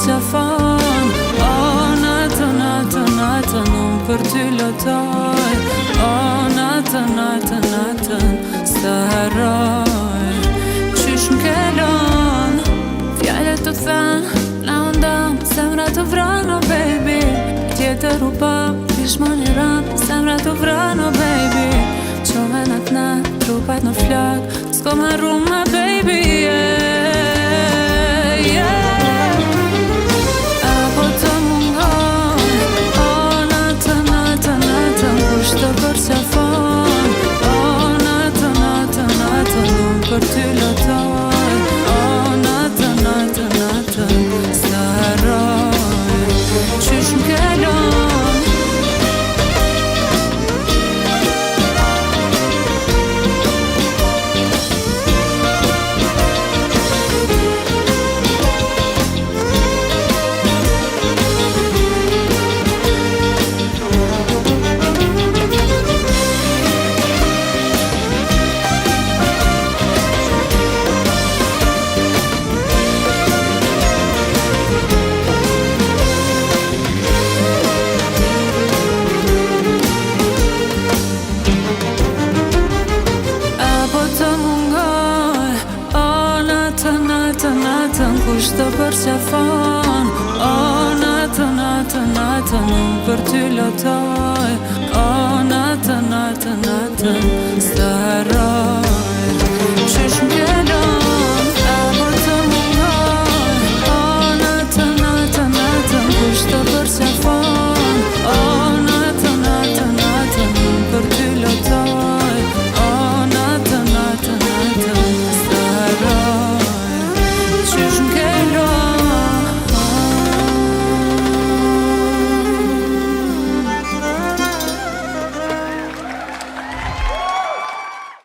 qafon. Natën, unë për ty lotoj. Natën, s'të harroj. Qysh m'kelon fjallet të thënë, na undam, zemra të vranë, oh baby. Tjetër u pa, kish më një ranë, zemra të vranë, oh baby. Qove natë, trupat në flak, s'ko më rrumë, baby, Apo të mungoj, natën, kusht të përqafon. Natën, unë për ty lotoj. Natën, s'të harroj. Qysh m'kelon natën, kusht të përqafon. Natën, unë për ty lotoj. Natën, s'të harroj. Qysh m'kelon